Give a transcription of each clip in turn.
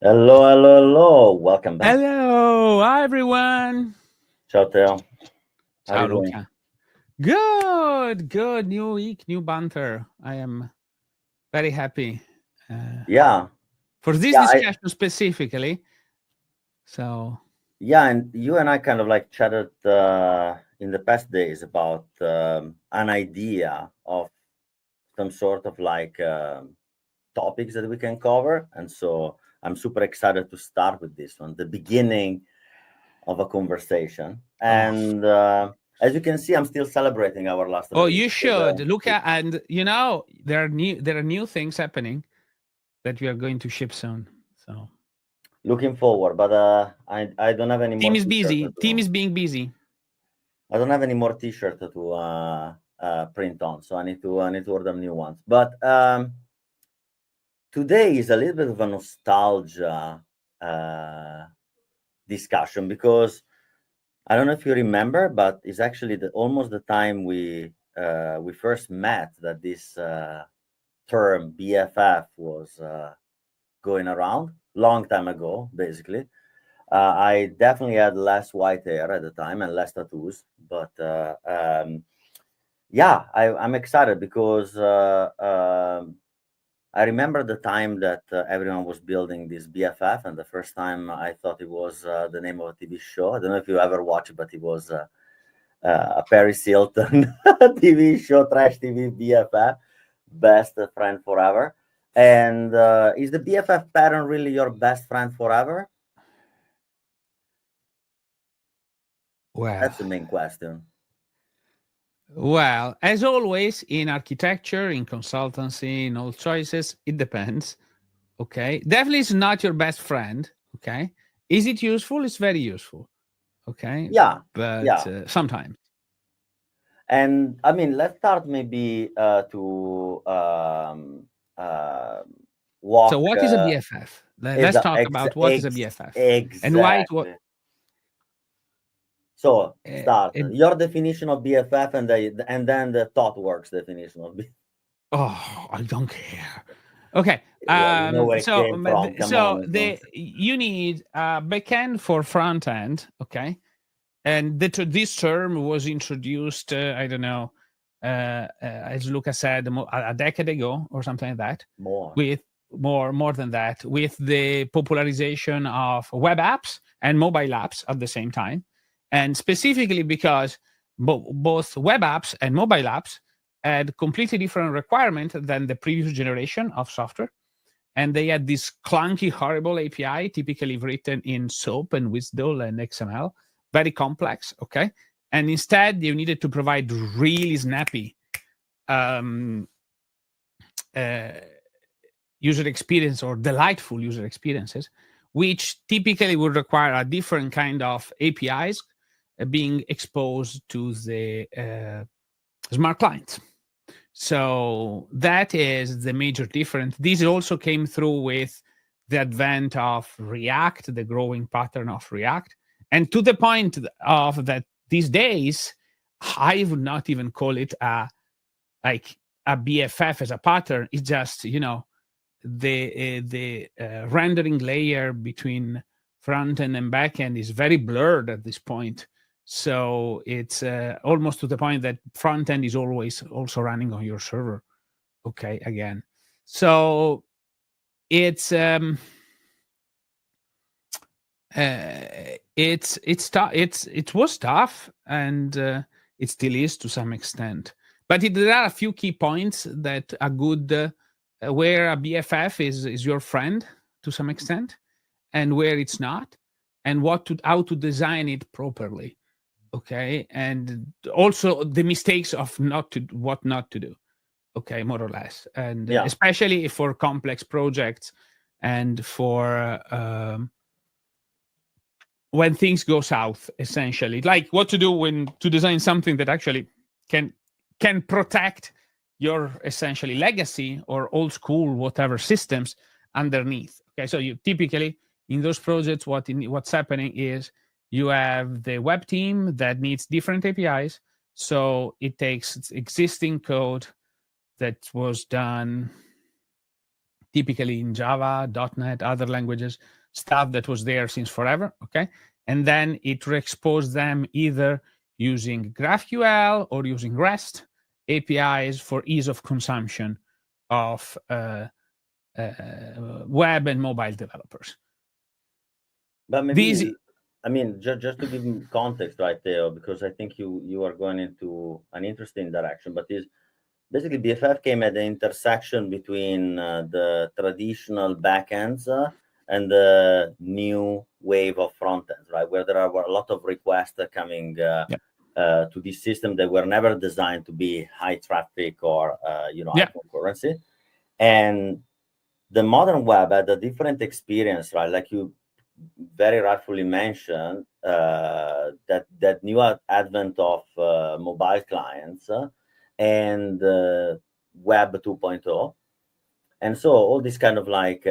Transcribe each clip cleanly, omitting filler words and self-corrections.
Hello, hello, hello. Welcome back. Hello, hi everyone. Ciao, Teo. How are Ciao, you doing? Luca. Good. New week, new banter. I am very happy Yeah, for this yeah, discussion specifically. So, and you and I kind of like chatted in the past days about an idea of some sort of like topics that we can cover, and so I'm super excited to start with this one, the beginning of a conversation. oh, And as you can see, I'm still celebrating our last release. you should, Luca. And there are new things happening that we are going to ship soon. So, Looking forward, but I don't have any team more is t-shirts busy. Team to is being busy. I don't have any more t-shirts to print on, so I need to order new ones. But today is a little bit of a nostalgia discussion because I don't know if you remember, but it's actually almost the time we first met that this term BFF was going around. Long time ago, basically. I definitely had less white hair at the time and less tattoos, but yeah, I'm excited because I remember the time that everyone was building this BFF, and the first time I thought it was the name of a TV show. I don't know if you ever watched it, but it was a Paris Hilton TV show, trash TV BFF, best friend forever. And is the BFF pattern really your best friend forever? Well, That's the main question. well, as always in architecture, in consultancy, in all choices, it depends. Okay, definitely it's not your best friend. Okay, is it useful? It's very useful. Okay, Yeah, but yeah. sometimes. And I mean, let's start maybe to uh, So walk what is a BFF? Let's talk about what is a BFF and why it was. exactly. So start It, your definition of BFF and then the ThoughtWorks definition of BFF. oh, I don't care. Okay. Well, you know where it So came from. Come on, so it's the nonsense. you need a backend for front end. Okay, and this term was introduced. I don't know, as Luca said, a decade ago or something like that. More. With more than that, with the popularization of web apps and mobile apps at the same time, and specifically because both web apps and mobile apps had completely different requirement than the previous generation of software, and they had this clunky, horrible API, typically written in SOAP and WSDL and XML, very complex. Okay, and instead you needed to provide really snappy um, uh, user experience or delightful user experiences, which typically would require a different kind of APIs being exposed to the smart clients. So that is the major difference. This also came through with the advent of React, the growing pattern of React, and to the point of that these days, I would not even call it like a BFF as a pattern. It's just the rendering layer between front end and back end is very blurred at this point. So it's almost to the point that front end is always also running on your server. Okay, again. So it's it was tough, and it still is to some extent. But there are a few key points that are good, where a BFF is your friend to some extent, and where it's not, and how to design it properly. Okay, and also the mistakes of what not to do. Okay, more or less, and Yeah. especially for complex projects and for when things go south, essentially, like what to do when to design something that actually can can protect your essentially legacy or old school whatever systems underneath. Okay, so you typically in those projects, what's happening is you have the web team that needs different APIs, so it takes existing code that was done typically in Java, .NET, other languages, stuff that was there since forever, okay? And then it re-exposed them either using GraphQL or using REST APIs for ease of consumption of web and mobile developers. But maybe, I mean, just to give context, right, Theo, because I think you are going into an interesting direction, but is basically BFF came at the intersection between the traditional backends and the new wave of frontends, right, where there were a lot of requests coming to this system that were never designed to be high traffic or high concurrency. And the modern web had a different experience, right? Like you very rightfully mentioned, that new advent of mobile clients and Web 2.0. And so all these kind of like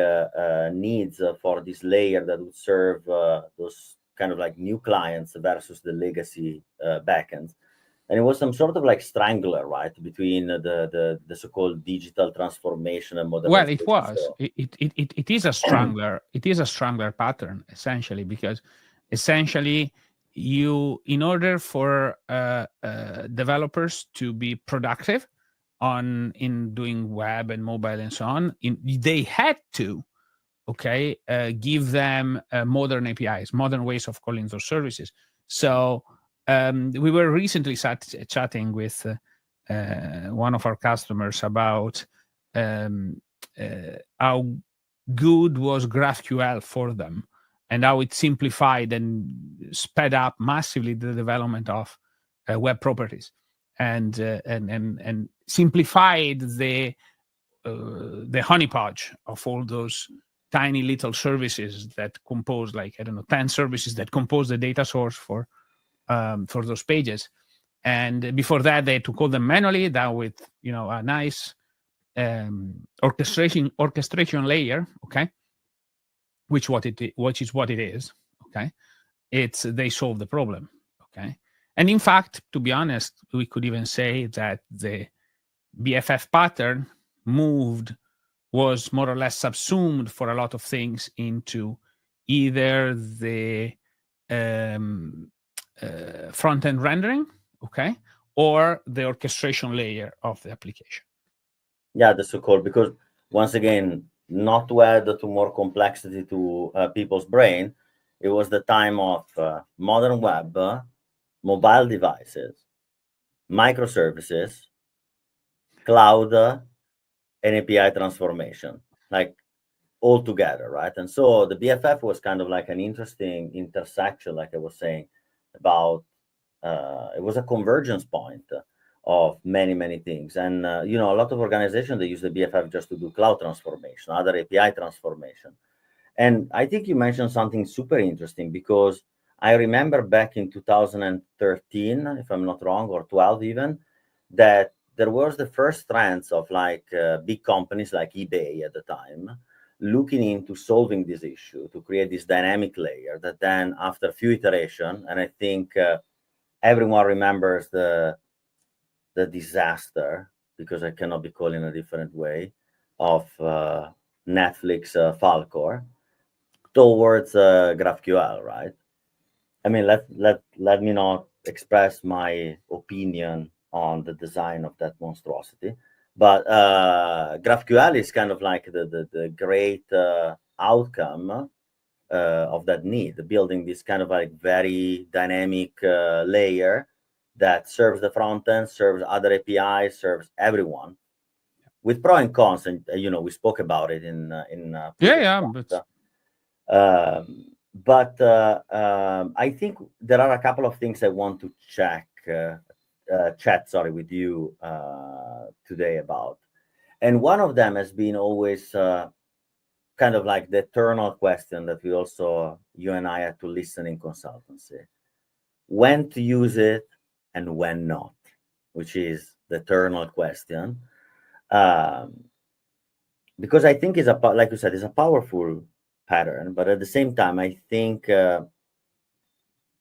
needs for this layer that would serve those kind of like new clients versus the legacy backends. And it was some sort of like strangler, right, between the so-called digital transformation and modernization. Well, it was. It is a strangler. It is a strangler pattern essentially, because essentially in order for developers to be productive in doing web and mobile and so on, they had to give them modern APIs, modern ways of calling those services. So we were recently chatting with one of our customers about how good was GraphQL for them and how it simplified and sped up massively the development of web properties and simplified the honeypot of all those tiny little services that compose, like, 10 services that compose the data source for those pages. And before that, they had to call them manually. Now with a nice orchestration layer, which is what it is. They solve the problem. And in fact, to be honest, we could even say that the BFF pattern was more or less subsumed for a lot of things into either the front-end rendering, or the orchestration layer of the application. Yeah, that's so cool, because once again, not to add to more complexity to people's brain, it was the time of modern web, mobile devices, microservices, cloud, and API transformation, like all together, right? And so the BFF was kind of like an interesting intersection, like I was saying, about it was a convergence point of many things. And a lot of organizations, they use the BFF just to do cloud transformation, other API transformation. And I think you mentioned something super interesting, because I remember back in 2013, if I'm not wrong, or 12 even, that there was the first trends of like big companies like eBay at the time looking into solving this issue to create this dynamic layer that then, after a few iterations, and I think everyone remembers the disaster, because I cannot be called in a different way, of Netflix Falcor towards GraphQL, right? I mean, let me not express my opinion on the design of that monstrosity, but GraphQL is kind of like the great outcome of that need, building this kind of like very dynamic layer that serves the front end, serves other APIs, serves everyone, with pro and cons. And we spoke about it in but I think there are a couple of things I want to chat with you today about. And one of them has been always kind of like the eternal question that you and I had to listen in consultancy: when to use it and when not, which is the eternal question. Because I think like you said, it's a powerful pattern, but at the same time, I think,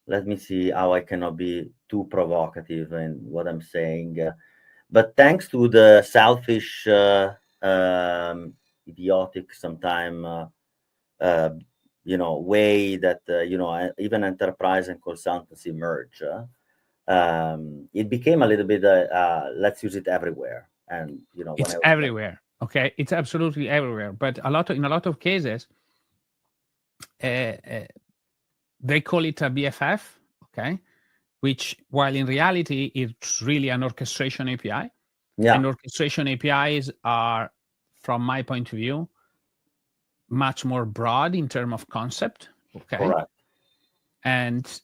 let me see how I cannot be too provocative in what I'm saying. But thanks to the selfish, idiotic sometimes way that even enterprise and consultancy merge. It became a little bit let's use it everywhere, and It's everywhere. Okay, it's absolutely everywhere. But in a lot of cases, they call it a BFF. Okay, which while in reality it's really an orchestration API. Yeah. And orchestration APIs are, from my point of view, much more broad in terms of concept. Okay. Correct. And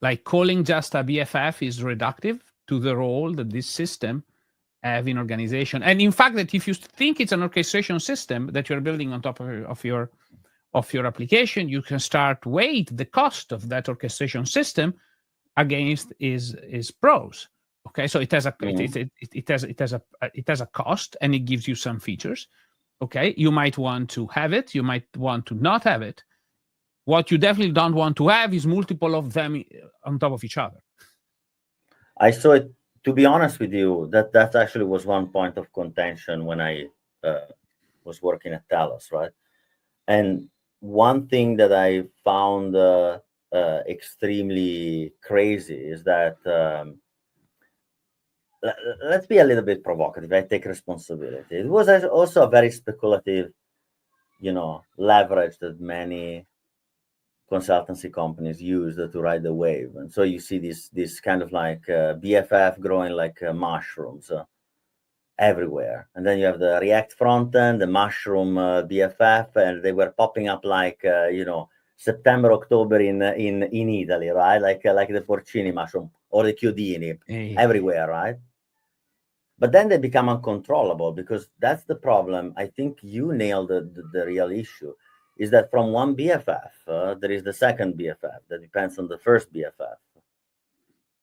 like calling just a BFF is reductive to the role that this system have in organization. And in fact, that if you think it's an orchestration system that you're building on top of your application, you can start weight the cost of that orchestration system against is pros. Okay, so it has a it has a cost, and it gives you some features. Okay, you might want to have it, you might want to not have it. What you definitely don't want to have is multiple of them on top of each other. I saw it. To be honest with you, that actually was one point of contention when I was working at Talos, right? And one thing that I found extremely crazy is that let's be a little bit provocative. I take responsibility. It was also a very speculative, leverage that many consultancy companies use to ride the wave. And so you see this kind of like BFF growing like mushrooms everywhere. And then you have the React frontend, the mushroom BFF, and they were popping up like September, October in Italy, right? Like the porcini mushroom or the chiodini everywhere, right? But then they become uncontrollable, because that's the problem. I think you nailed the real issue, is that from one BFF, there is the second BFF that depends on the first BFF.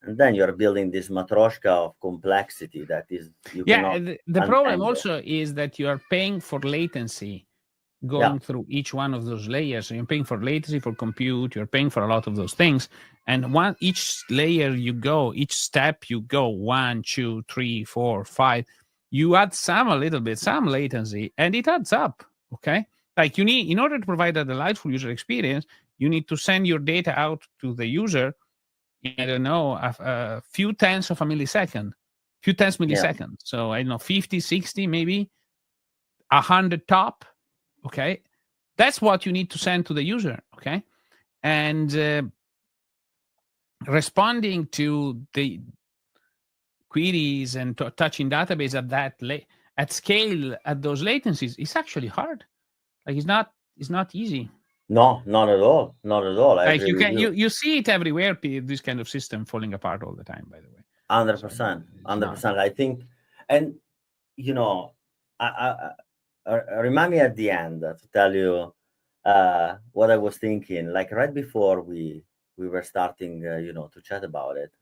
And then you're building this matryoshka of complexity that is, the problem also is that you are paying for latency going through each one of those layers. So you're paying for latency, for compute, you're paying for a lot of those things. And each layer you go, each step you go, 1, 2, 3, 4, 5, you add some latency, and it adds up. Okay. Like you need, in order to provide a delightful user experience, you need to send your data out to the user in, I don't know, a few tenths of a millisecond, milliseconds. So I don't know, 50, 60, maybe 100 top. Okay. That's what you need to send to the user. Okay. And responding to the queries and touching database at that at scale at those latencies is actually hard. Like it's not easy. No, not at all. Not at all. Like you see it everywhere. This kind of system falling apart all the time. By the way, 100%, 100%. I think, and I remind me at the end to tell you what I was thinking. Like right before we were starting, to chat about it.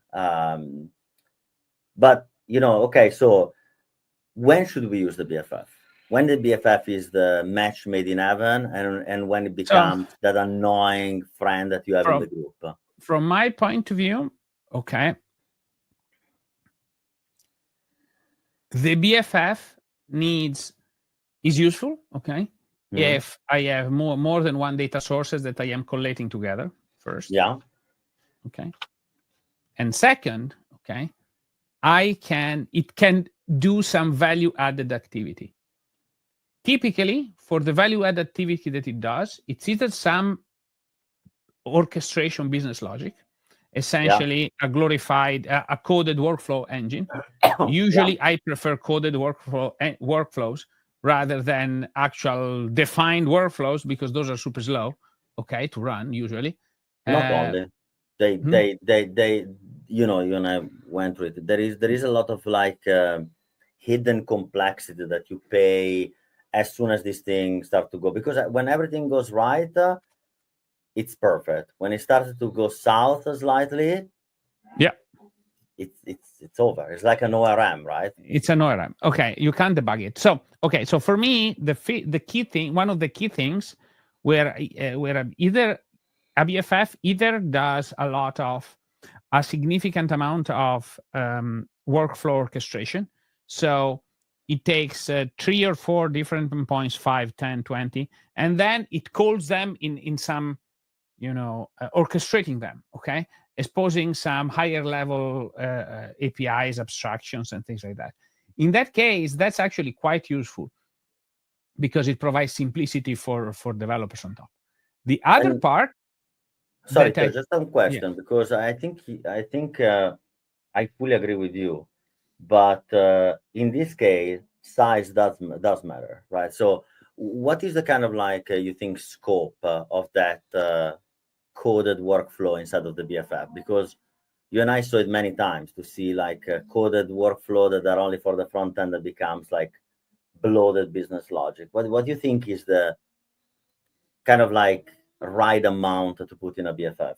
But okay. So when should we use the BFF? When the BFF is the match made in heaven, and when it becomes that annoying friend that you have in the group? From my point of view, okay, the BFF is useful, okay, if I have more than one data sources that I am collating together first. Yeah. Okay. And second, okay, it can do some value-added activity. Typically, for the value-added activity that it does, it's either some orchestration business logic, essentially a glorified, a coded workflow engine. Usually, I prefer coded workflows rather than actual defined workflows, because those are super slow, okay, to run usually. Not only. They you and I went through it. There is a lot of like hidden complexity that you pay as soon as these things start to go, because when everything goes right, it's perfect. When it starts to go south slightly, it's over. It's like an ORM, right? It's an ORM. Okay, you can't debug it. So for me, the key thing, one of the key things, where either a BFF either does a significant amount of workflow orchestration. So it takes 3 or 4 different endpoints, 5, 10, 20, and then it calls them in some, orchestrating them, okay? Exposing some higher level APIs, abstractions, and things like that. In that case, that's actually quite useful because it provides simplicity for developers on top. The other part. Sorry, just one question, because I think I fully agree with you, but in this case, size does matter, right? So, what is the kind of you think scope of that coded workflow inside of the BFF? Because you and I saw it many times to see a coded workflow that are only for the front end that becomes bloated business logic. What do you think is the kind of right amount to put in a BFF?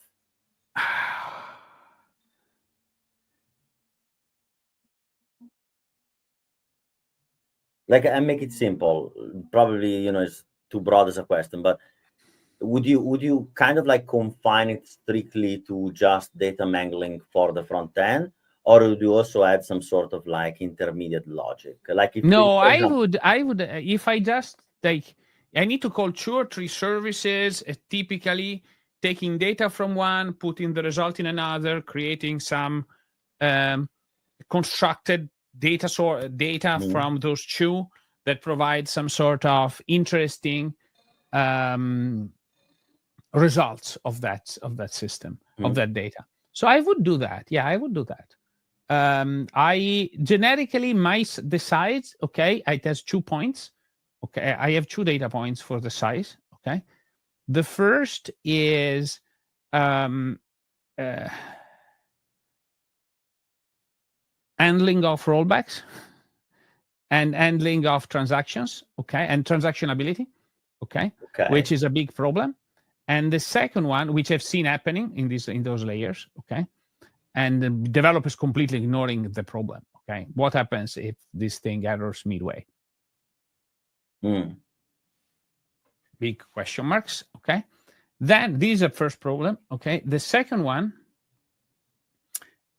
And make it simple. Probably, it's too broad as a question, but would you kind of confine it strictly to just data mangling for the front end, or would you also add some sort of intermediate logic? I would if I just I need to call 2 or 3 services, typically taking data from one, putting the result in another, creating some constructed data from those 2 that provide some sort of interesting results of that system, of that data. So I would do that. Yeah, I would do that. I generically the size, okay, it has 2 points. Okay, I have 2 data points for the size. Okay, the first is handling of rollbacks and handling of transactions. Okay, and transactionability. Okay, which is a big problem. And the second one, which I've seen happening in those layers. Okay. And the developers completely ignoring the problem. Okay, what happens if this thing errors midway? Big question marks. Okay, then this is a first problem. Okay, the second one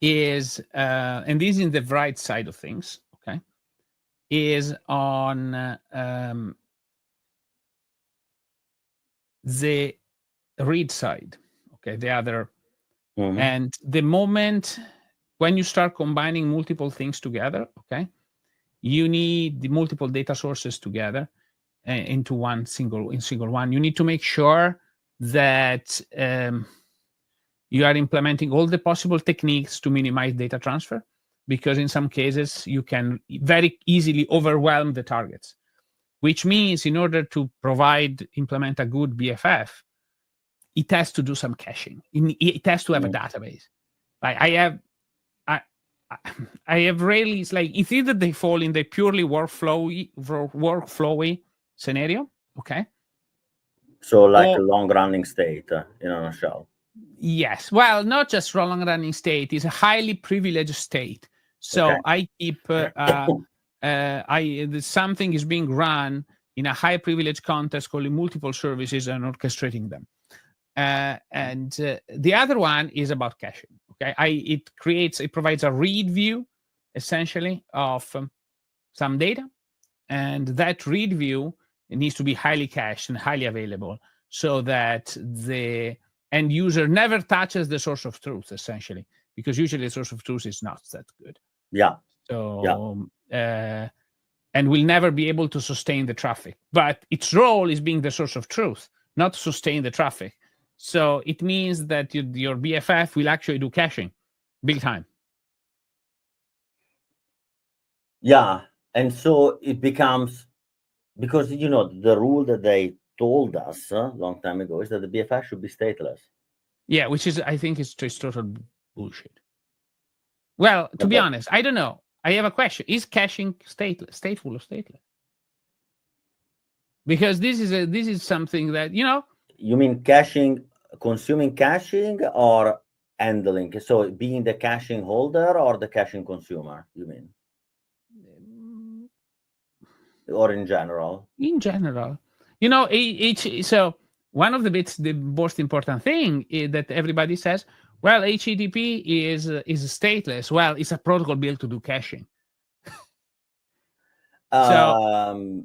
is, and this is in the right side of things. Okay, is on the read side. Okay, the other. And the moment when you start combining multiple things together, okay, you need the multiple data sources together into one single one. You need to make sure that you are implementing all the possible techniques to minimize data transfer, because in some cases you can very easily overwhelm the targets, which means in order to implement a good BFF, it has to do some caching. It has to have a database. I have rarely, it's either they fall in the purely workflowy scenario, okay? So a long-running state, in a nutshell. Yes. Well, not just long-running state. It's a highly privileged state. So I keep, something is being run in a high privilege context, calling multiple services and orchestrating them. And the other one is about caching. Okay, it provides a read view, essentially, of some data, and that read view needs to be highly cached and highly available, so that the end user never touches the source of truth, essentially, because usually the source of truth is not that good. Yeah. So and will never be able to sustain the traffic. But its role is being the source of truth, not to sustain the traffic. So it means that your BFF will actually do caching big time. Yeah. And so it becomes, because, the rule that they told us a long time ago is that the BFF should be stateless. Yeah, which is, I think, is just total bullshit. Well, to be honest, I don't know. I have a question. Is caching stateful or stateless? Because this is something that, You mean caching, consuming caching, or handling? So being the caching holder or the caching consumer, you mean? Or in general? In general. So one of the most important thing is that everybody says, well, HTTP is stateless. Well, it's a protocol built to do caching. Okay,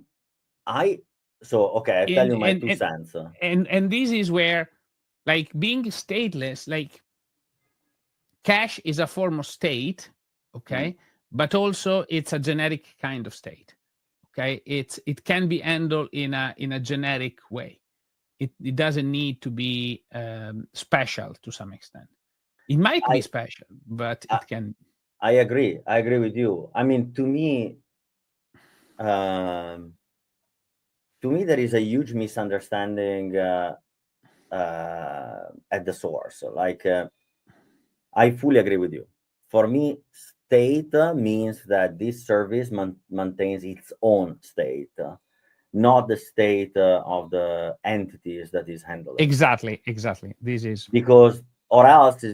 I tell you my and, 2 cents. and this is where, like, being stateless, like, cache is a form of state, okay, but also it's a generic kind of state, okay. It can be handled in a generic way. It doesn't need to be special to some extent. It might be I special, but I, it can. I agree. I agree with you. I mean, um, to me, there is a huge misunderstanding at the source. Like, I fully agree with you. For me, state means that this service maintains its own state, not the state of the entities that is handling. Exactly. This is Because, or else,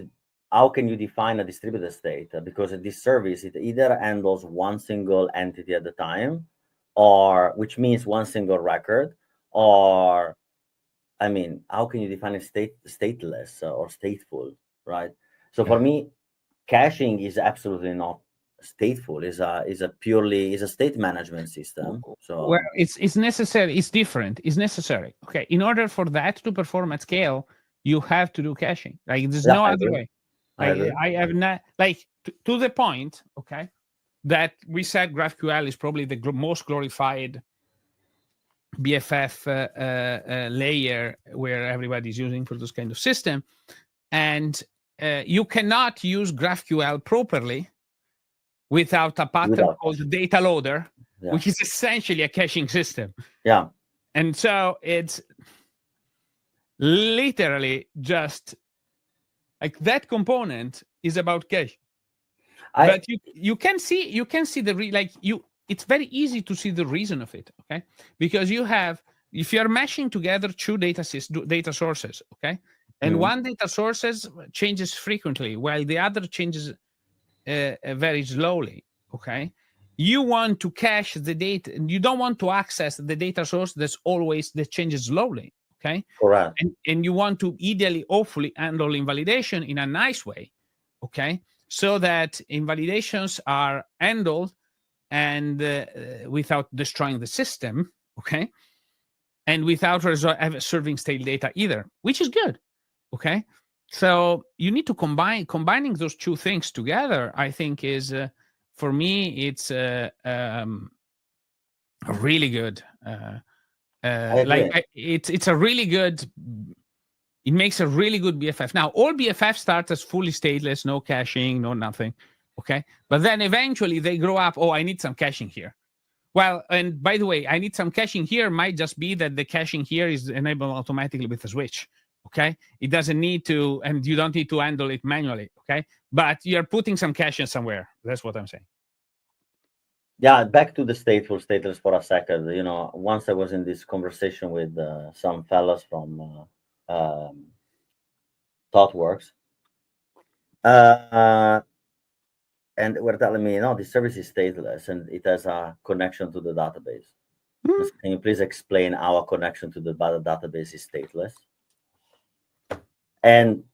how can you define a distributed state? Because this service, it either handles one single entity at a time, or which means one single record, or I mean, how can you define a stateless or stateful, right? So for yeah. me, caching is absolutely not stateful. Is a state management system. Well, So it's necessary. It's different. It's necessary. Okay. In order for that to perform at scale, you have to do caching. Like, there's yeah, no I other agree. way. I Like, agree. I have not, like, to the point, okay, that we said GraphQL is probably the most glorified BFF layer where everybody's using for this kind of system. And you cannot use GraphQL properly without a pattern Without called caching. data loader, Yeah. which is essentially a caching system. Yeah. And so it's literally just like that component is about cache. I But you can see it's very easy to see the reason of it, okay? Because if you're meshing together two data sources, okay, and mm, one data sources changes frequently while the other changes very slowly, okay, you want to cache the data and you don't want to access the data source that changes slowly, okay, correct. and you want to ideally, hopefully, handle invalidation in a nice way, okay, so that invalidations are handled and without destroying the system, okay, and without serving stale data either, which is good, okay. So you need to combining those two things together. I think is for me it's really good. I agree. It's a really good. It makes a really good BFF. Now, all BFF start as fully stateless, no caching, no nothing. Okay. But then eventually they grow up. Oh, I need some caching here. Well, and by the way, I need some caching here might just be that the caching here is enabled automatically with a switch. Okay. It doesn't need to, and you don't need to handle it manually. Okay. But you're putting some caching somewhere. That's what I'm saying. Yeah, back to the stateful stateless for a second. Once I was in this conversation with some fellows from ThoughtWorks, and were telling me, no, this service is stateless and it has a connection to the database. Mm. Can you please explain how a connection to the database is stateless? And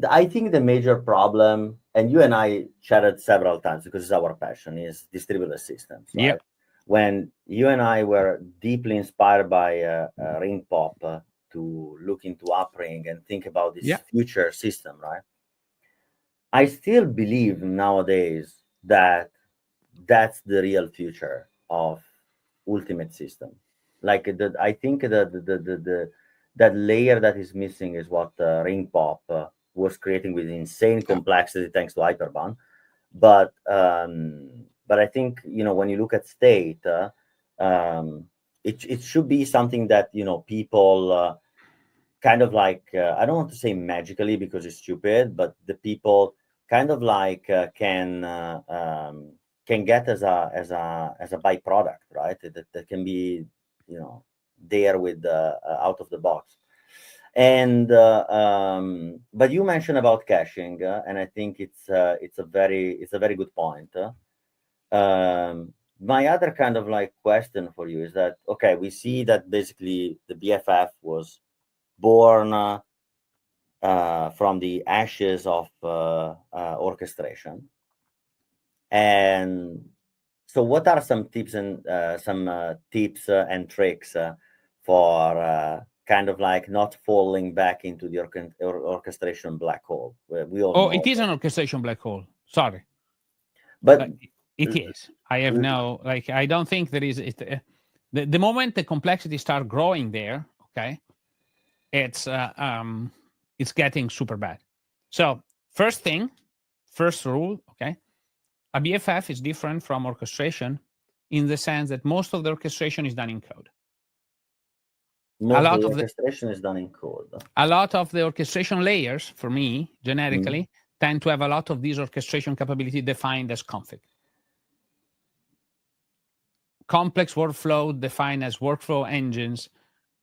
I think the major problem, and you and I chatted several times because it's our passion, is distributed systems, right? Yep. When you and I were deeply inspired by Ring Pop to look into Upring and think about this Yep. future system, right? I still believe nowadays that that's the real future of ultimate system. Like I think that layer that is missing is what Ring Pop was creating with insane Yep. complexity thanks to Hyperban. But I think when you look at state, it should be something that people kind of like I don't want to say magically because it's stupid, but the people kind of like can get as a byproduct, right? That can be there with out of the box. And but you mentioned about caching, and I think it's a very good point. My other kind of like question for you is that, okay, we see that basically the BFF was born from the ashes of orchestration, and So what are some tips and and tricks for kind of like not falling back into the orchestration black hole? We all know it is an orchestration black hole. Sorry, but it is. I have no like. I don't think there is. The moment the complexity start growing there, okay, it's getting super bad. So first rule, okay, a BFF is different from orchestration in the sense that most of the orchestration is done in code. most of the orchestration is done in code. A lot of the orchestration layers, for me, generically, tend to have a lot of these orchestration capability defined as config. Complex workflow defined as workflow engines,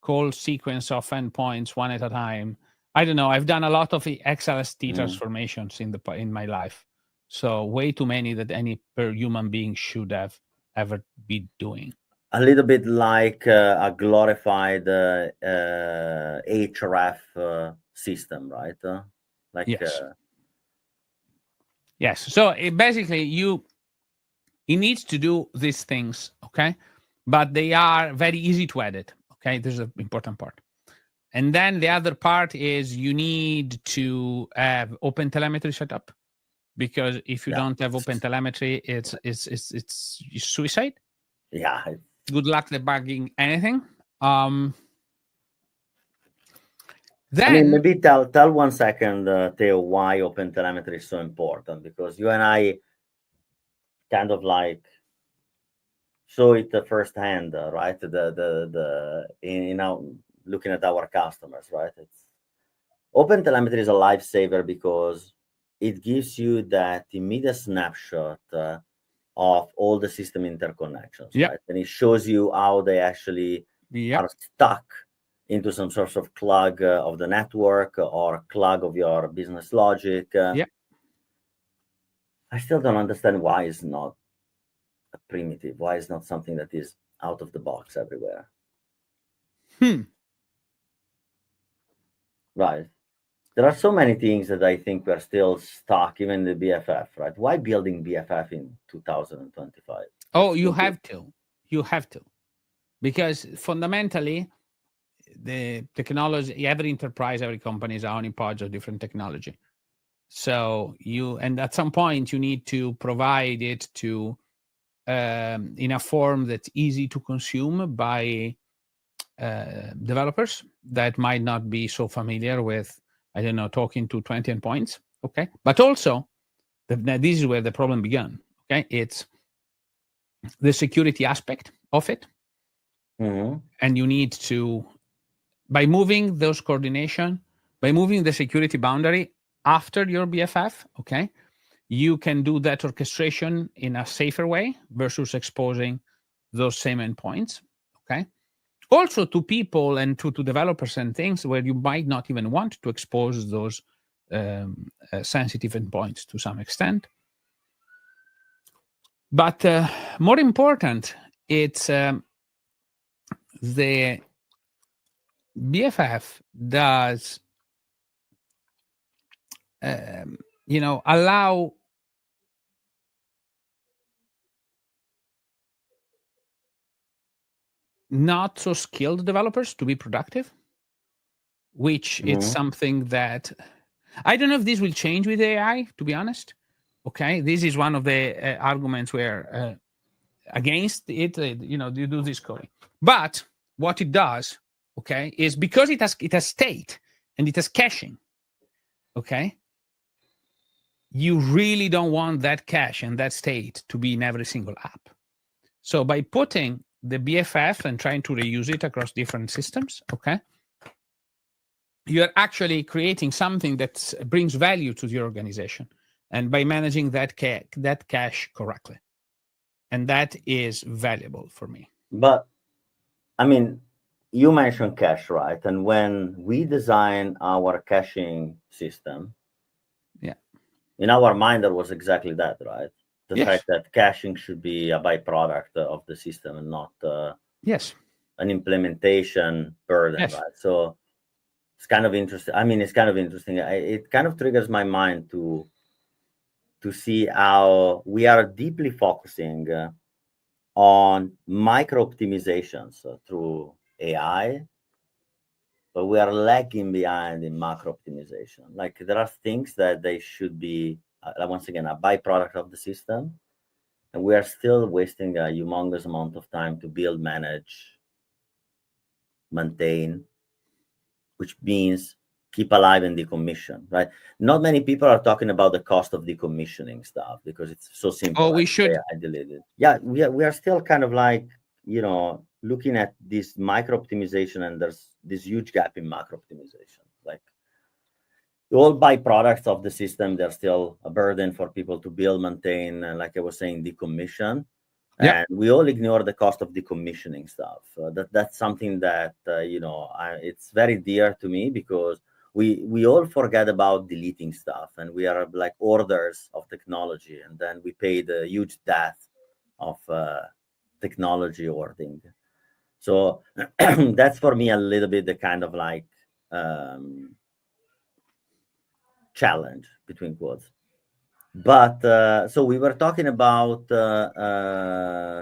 call sequence of endpoints one at a time. I don't know. I've done a lot of XLST transformations in my life. So way too many that any human being should have ever be doing. A little bit like a glorified href system, right? Yes. So basically, it needs to do these things, okay? But they are very easy to edit, okay? This is an important part. And then the other part is you need to have open telemetry set up, because if you don't have open telemetry, it's suicide. Yeah. Good luck debugging anything. Then, I mean, maybe tell 1 second, Theo, why open telemetry is so important, because you and I kind of like show it firsthand, right? Looking at our customers, right? It's open telemetry is a lifesaver because it gives you that immediate snapshot of all the system interconnections, right? And it shows you how they actually are stuck into some sort of clog of the network or clog of your business logic. I still don't understand why it's not a primitive, why it's not something that is out of the box everywhere. Right. There are so many things that I think we're still stuck, even the BFF, right? Why building BFF in 2025? Oh, you have to. You have to. Because fundamentally, the technology, every enterprise, every company is owning parts of different technology. So and at some point, you need to provide it to in a form that's easy to consume by developers that might not be so familiar with, I don't know, talking to 20 endpoints. Okay. But also, this is where the problem began. Okay. It's the security aspect of it. And you need to, by moving those coordination, by moving the security boundary after your BFF, okay, you can do that orchestration in a safer way versus exposing those same endpoints. Okay. Also to people and to developers and things where you might not even want to expose those sensitive endpoints to some extent. But more important, it's the BFF does, allow not so skilled developers to be productive, which it's something that I don't know if this will change with AI, to be honest. Okay, this is one of the arguments where against it, you do this coding. But what it does, okay, is because it has state and it has caching, okay, you really don't want that cache and that state to be in every single app. So by putting the BFF and trying to reuse it across different systems, okay, you're actually creating something that brings value to your organization, and by managing that cache correctly. And that is valuable for me. But I mean, you mentioned cache, right? And when we design our caching system, in our mind, there was exactly that, right? The fact that caching should be a byproduct of the system and not an implementation burden, right? So it's kind of interesting. I mean, it's kind of interesting. It kind of triggers my mind to see how we are deeply focusing on micro optimizations through AI, but we are lagging behind in macro optimization. Like there are things that they should be, once again, a byproduct of the system, and we are still wasting a humongous amount of time to build, manage, maintain, which means keep alive and decommission, right? Not many people are talking about the cost of decommissioning stuff because it's so simple. Oh, we Like, should. I deleted. Yeah, we are still kind of like, looking at this micro optimization, and there's this huge gap in macro optimization. Like all byproducts of the system, they're still a burden for people to build, maintain, and like I was saying, decommission. Yeah. And we all ignore the cost of decommissioning stuff. That's something that it's very dear to me, because we all forget about deleting stuff, and we are like orders of technology, and then we pay the huge debt of technology hoarding. So that's for me a little bit the kind of like challenge between quotes. But so we were talking about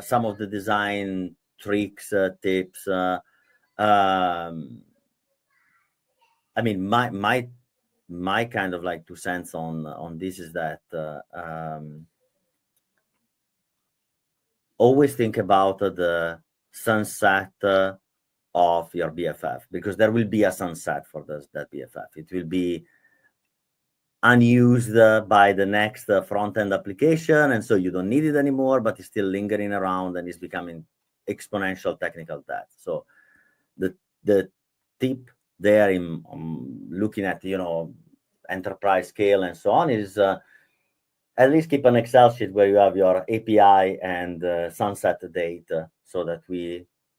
some of the design tricks, tips. I mean, my kind of like 2 cents on this is that always think about the sunset of your BFF, because there will be a sunset for that BFF. It will be unused by the next front-end application, and so you don't need it anymore, but it's still lingering around and is becoming exponential technical debt. So the tip there in looking at enterprise scale and so on is at least keep an Excel sheet where you have your API and sunset date, so that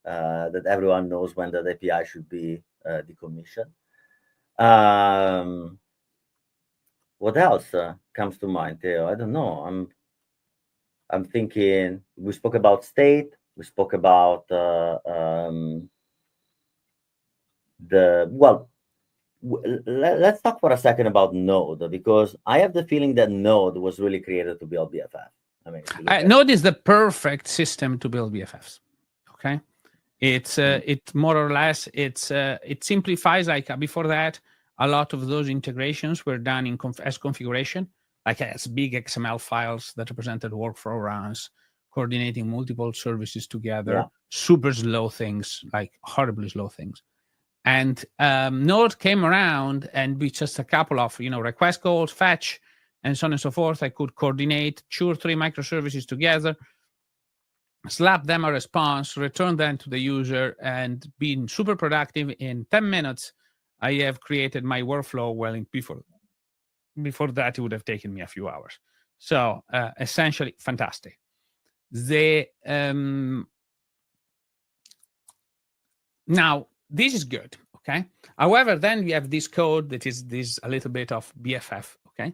that everyone knows when that API should be decommissioned. What else comes to mind, Theo? I don't know. I'm thinking. We spoke about state. We spoke about let's talk for a second about Node, because I have the feeling that Node was really created to build BFF. I mean, if you look at Node is the perfect system to build BFFs. Okay, it's it more or less it simplifies. Like before that, a lot of those integrations were done in as configuration, like as big XML files that represented workflow runs, coordinating multiple services together, super slow things, like horribly slow things. And Node came around, and with just a couple of request calls, fetch, and so on and so forth, I could coordinate 2 or 3 microservices together, slap them a response, return them to the user, and being super productive. In 10 minutes, I have created my workflow. Well, before that, it would have taken me a few hours. So essentially, fantastic. Now, this is good, okay? However, then we have this code that is this a little bit of BFF, okay?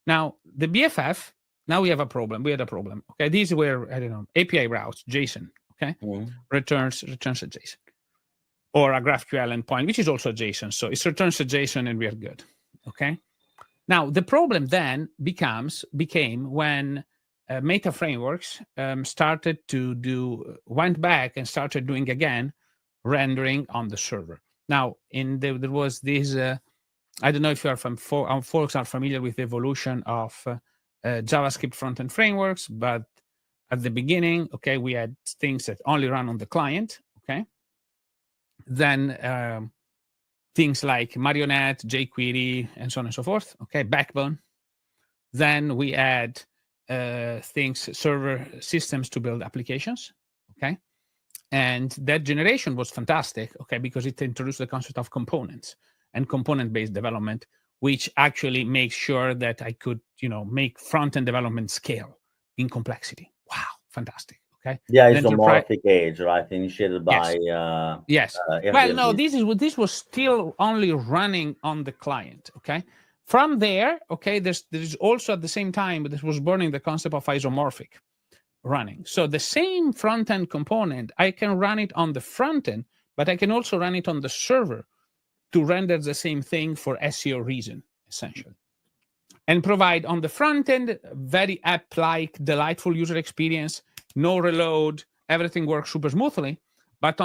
Now, the BFF, now we have a problem. We had a problem, okay? These were, I don't know, API routes, JSON, okay? Returns a JSON. Or a GraphQL endpoint, which is also JSON. So it returns a JSON and we are good, okay? Now, the problem then became when Meta frameworks went back and started doing again rendering on the server. Now, there was this, I don't know if you are folks are familiar with the evolution of JavaScript front-end frameworks, but at the beginning, okay, we had things that only run on the client, okay? Then things like Marionette, jQuery, and so on and so forth, okay, Backbone. Then we add server systems to build applications, okay? And that generation was fantastic, okay, because it introduced the concept of components and component-based development, which actually makes sure that I could, make front-end development scale in complexity. Wow, fantastic. Okay. Yeah, it's a monolithic age, right? Initiated by yes. Well, no, this was still only running on the client. Okay. From there, okay, there's also at the same time, this was burning the concept of isomorphic running. So the same front end component, I can run it on the front end, but I can also run it on the server to render the same thing for SEO reason, essentially. And provide on the front end very app-like, delightful user experience, no reload, everything works super smoothly, but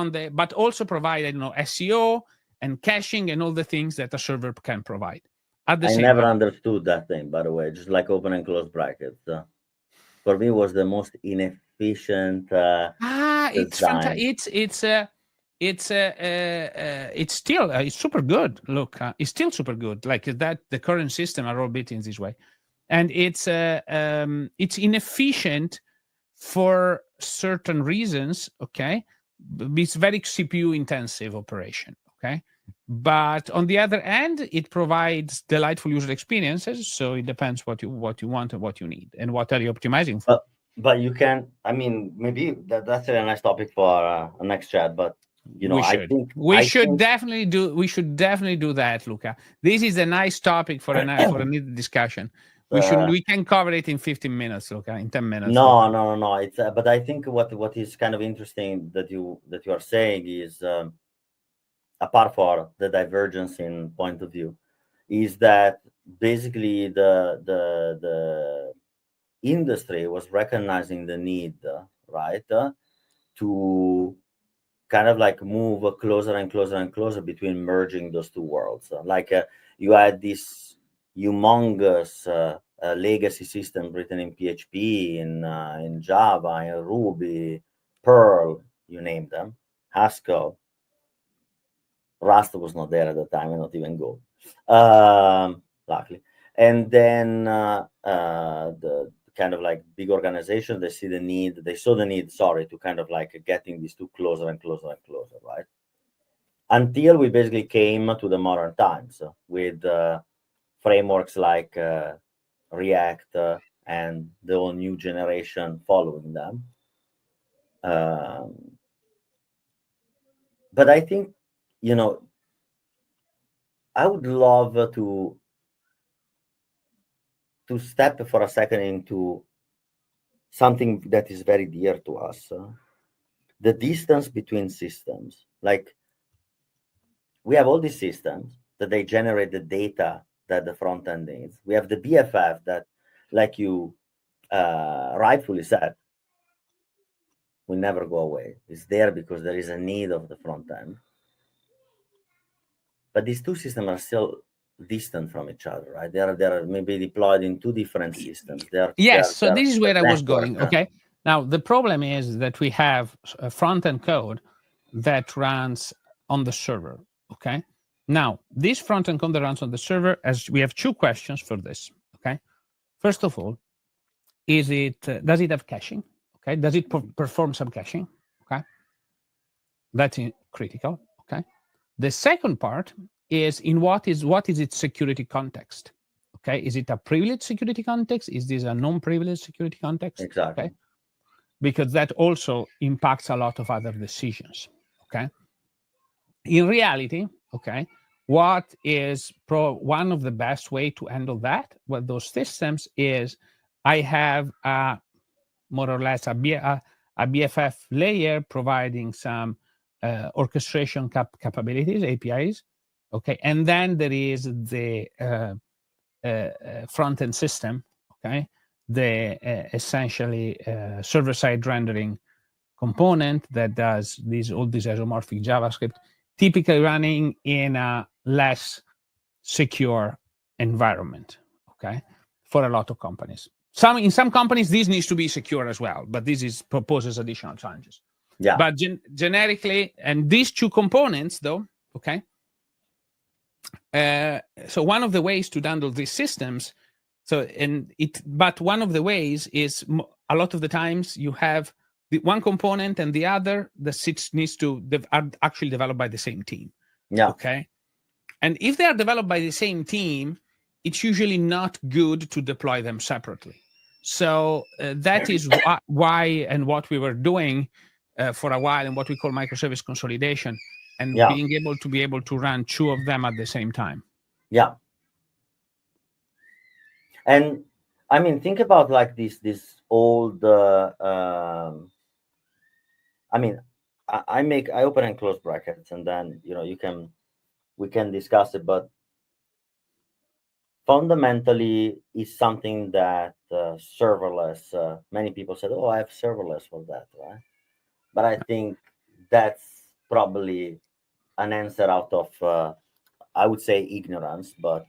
also provide, SEO and caching and all the things that a server can provide at the I same never time. understood that thing, by the way, just like open and close brackets. For me, was the most inefficient It's fantastic. design. It's still it's super good. Look, it's still super good. Like that, the current system are all built in this way, and it's inefficient for certain reasons. Okay, it's very CPU intensive operation. Okay, but on the other end, it provides delightful user experiences. So it depends what you want and what you need and what are you optimizing for. But you can. I mean, maybe that's a nice topic for a next chat. But We I should. think We should definitely do. We should definitely do that, Luca. This is a nice topic for a needed discussion. We can cover it in 15 minutes, Luca. In 10 minutes. No. It's but I think what is kind of interesting that you are saying is, apart for the divergence in point of view, is that basically the industry was recognizing the need, right, to kind of like move closer and closer and closer between merging those two worlds. You had this humongous legacy system written in PHP, in Java, in Ruby, Perl, you name them, Haskell. Rust was not there at the time, and not even Go, luckily. And then the kind of like big organization, they saw the need, sorry, to kind of like getting these two closer and closer and closer, right? Until we basically came to the modern times with frameworks like React and the whole new generation following them. But I think, I would love to step for a second into something that is very dear to us, the distance between systems. Like, we have all these systems that they generate the data that the front end needs. We have the BFF that, like you rightfully said, will never go away. It's there because there is a need of the front end. But these two systems are still distant from each other, right? They are maybe deployed in two different systems. Yes, so this is where I was network, going. Okay. Now the problem is that we have a front-end code that runs on the server. Okay. Now this front-end code that runs on the server, as we have two questions for this. Okay. First of all, does it have caching? Okay. Does it perform some caching? Okay. That's critical. Okay. The second part is what is its security context? Okay, is it a privileged security context? Is this a non-privileged security context? Exactly. Okay, because that also impacts a lot of other decisions. Okay, in reality, okay, what is one of the best way to handle that with those systems is I have more or less a BFF layer providing some orchestration capabilities, APIs. Okay, and then there is the front end system. Okay, the essentially server side rendering component that does all these isomorphic JavaScript, typically running in a less secure environment. Okay, for a lot of companies. In some companies, this needs to be secure as well, but this proposes additional challenges. Yeah. But generically, and these two components, though, okay. So one of the ways to handle these systems, but one of the ways is a lot of the times you have the one component and the other are actually developed by the same team. Yeah. Okay. And if they are developed by the same team, it's usually not good to deploy them separately. So that is why and what we were doing for a while, and what we call microservice consolidation, and being able to run two of them at the same time. Yeah. And I mean, think about like this old. I mean, I open and close brackets, and then we can discuss it, but fundamentally is something that serverless. Many people said, "Oh, I have serverless for that," right? but I think that's probably an answer out of I would say ignorance, but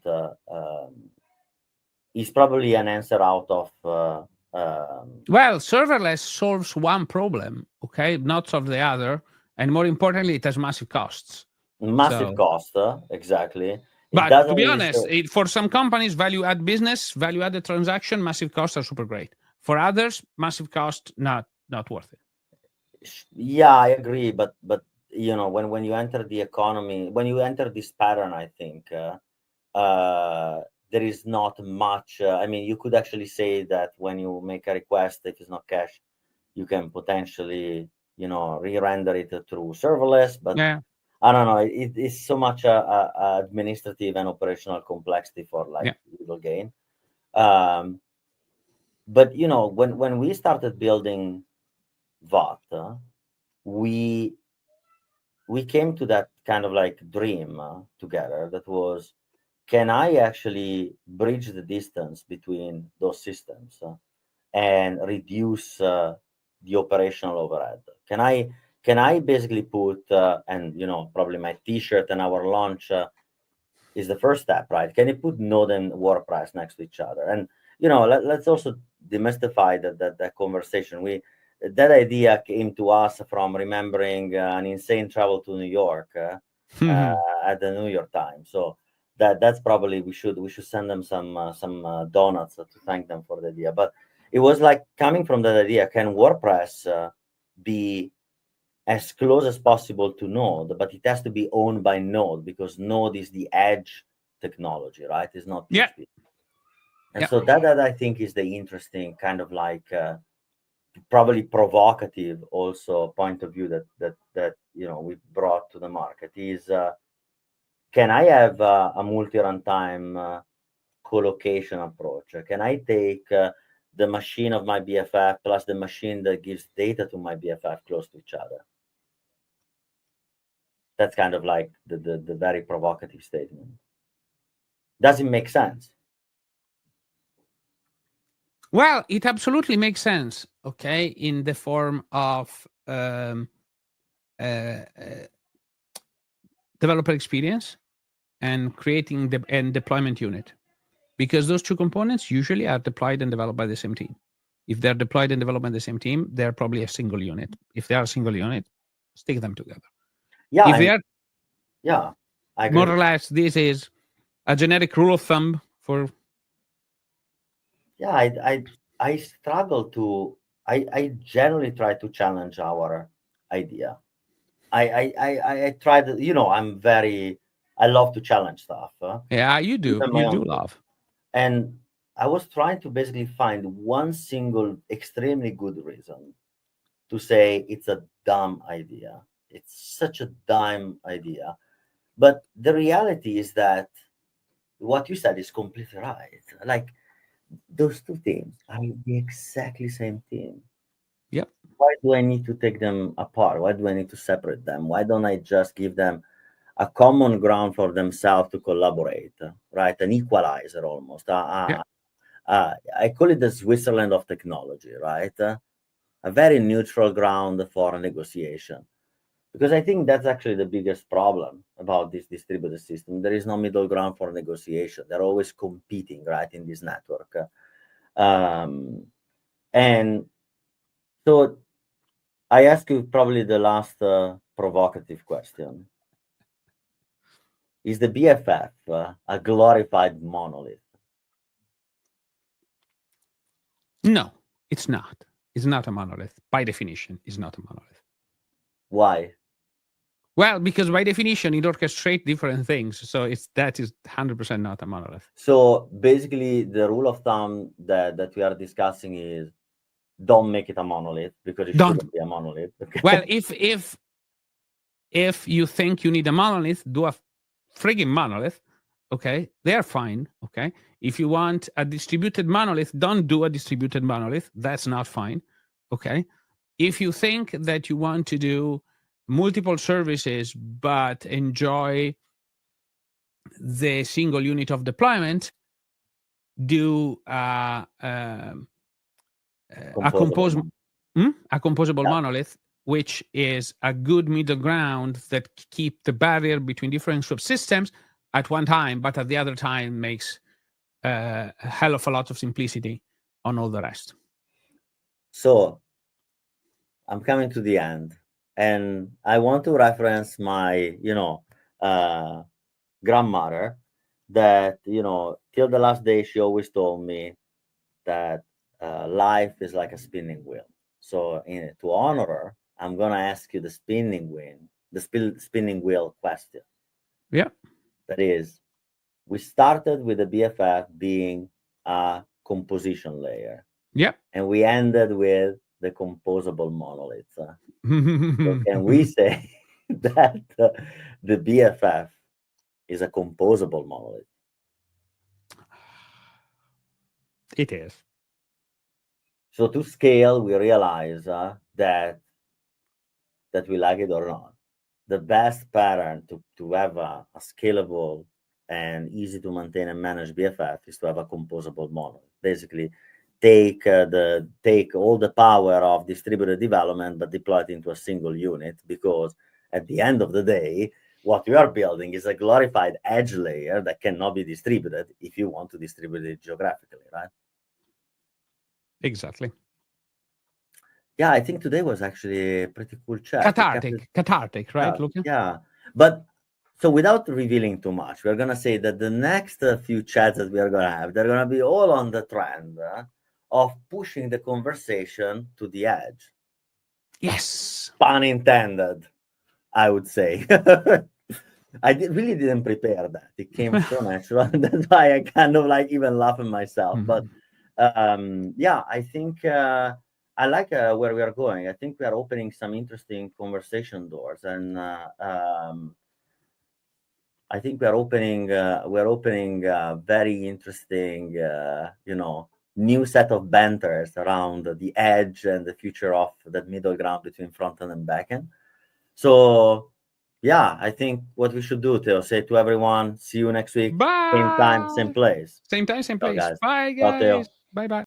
it's probably an answer out of Well, serverless solves one problem, okay, not solve the other, and more importantly, it has massive costs. massive So, cost. Exactly, it but to doesn't be really honest, show. for some companies, value add business, value added transaction, massive costs are super great. For others, massive cost not worth it. Yeah, I agree, but when you enter the economy, when you enter this pattern, I think there is not much. I mean, you could actually say that when you make a request, if it's not cache, you can potentially re-render it through serverless, but Yeah, I don't know. It is so much administrative and operational complexity for like yeah, little gain. Um, but when we started building VOT, we we came to that kind of like dream together. That was, can I actually bridge the distance between those systems and reduce the operational overhead? Can I basically put and probably my T-shirt and our launch is the first step, right? Can you put Node and WordPress next to each other? And let's also demystify that conversation. That idea came to us from remembering an insane travel to New York at the New York Times. So that's probably we should send them some donuts to thank them for the idea. But it was like coming from that idea. Can WordPress be as close as possible to Node, but it has to be owned by Node because Node is the edge technology, right? It's not yeah, PHP. And yeah. so that I think is the interesting kind of like probably provocative also point of view that we brought to the market is can I have a multi-runtime co-location approach? Can I take the machine of my BFF plus the machine that gives data to my BFF close to each other? That's kind of like the very provocative statement. Does it make sense? Well, it absolutely makes sense, okay, in the form of developer experience and creating the and deployment unit, because those two components usually are deployed and developed by the same team. If they're deployed and developed by the same team, they're probably a single unit. If they are a single unit, stick them together. Yeah, If and they are yeah, I more or agree. less, this is a generic rule of thumb for. Yeah, I struggle to. I generally try to challenge our idea. I try to. I love to challenge stuff. Yeah, you do. Even my You do own thing. love. And I was trying to basically find one single extremely good reason to say it's a dumb idea. It's such a dumb idea. But the reality is that what you said is completely right. Like those two teams are the exactly same team. Yep. Why do I need to take them apart? Why do I need to separate them? Why don't I just give them a common ground for themselves to collaborate, right? An equalizer almost. Yeah. I call it the Switzerland of technology, right? A very neutral ground for negotiation. Because I think that's actually the biggest problem about this distributed system. There is no middle ground for negotiation. They're always competing, right, in this network. And so I ask you probably the last provocative question. Is the BFF a glorified monolith? No, it's not. It's not a monolith. By definition, it's not a monolith. Why? Well, because by definition, it orchestrates different things. So that is 100% not a monolith. So basically, the rule of thumb that we are discussing is don't make it a monolith because it Don't. shouldn't be a monolith. Okay. Well, if you think you need a monolith, do a frigging monolith. Okay, they're fine. Okay, if you want a distributed monolith, don't do a distributed monolith. That's not fine. Okay, if you think that you want to do multiple services but enjoy the single unit of deployment, do a Composable. a composable Yeah. monolith. which is a good middle ground that keep the barrier between different subsystems at one time, but at the other time makes a hell of a lot of simplicity on all the rest. So I'm coming to the end, and I want to reference my, grandmother that, till the last day, she always told me that life is like a spinning wheel. So to honor her, I'm going to ask you the spinning wheel question. Yeah. That is, we started with the BFF being a composition layer. Yeah. And we ended with the composable monoliths. So can we say that the BFF is a composable monolith? It is. So to scale, we realize that we like it or not, the best pattern to have a scalable and easy to maintain and manage BFF is to have a composable monolith. Basically, take all the power of distributed development, but deploy it into a single unit, because at the end of the day, what we are building is a glorified edge layer that cannot be distributed if you want to distribute it geographically, right? Exactly. Yeah, I think today was actually a pretty cool chat. Cathartic, right, Luca? Yeah, but so without revealing too much, we're gonna say that the next few chats that we are gonna have, they're gonna be all on the trend of pushing the conversation to the edge. Yes. Pun intended, I would say. I really didn't prepare that. It came so natural. That's why I kind of like even laugh at myself. But yeah, I think I like where we are going. I think we are opening some interesting conversation doors, and I think we're opening very interesting, new set of banters around the edge and the future of that middle ground between front-end and backend. So yeah, I think what we should do, Theo, say to everyone, see you next week. Bye. Same time, same place. Same time, same Ciao, place. guys. Bye, Ciao, Theo. guys. Bye-bye.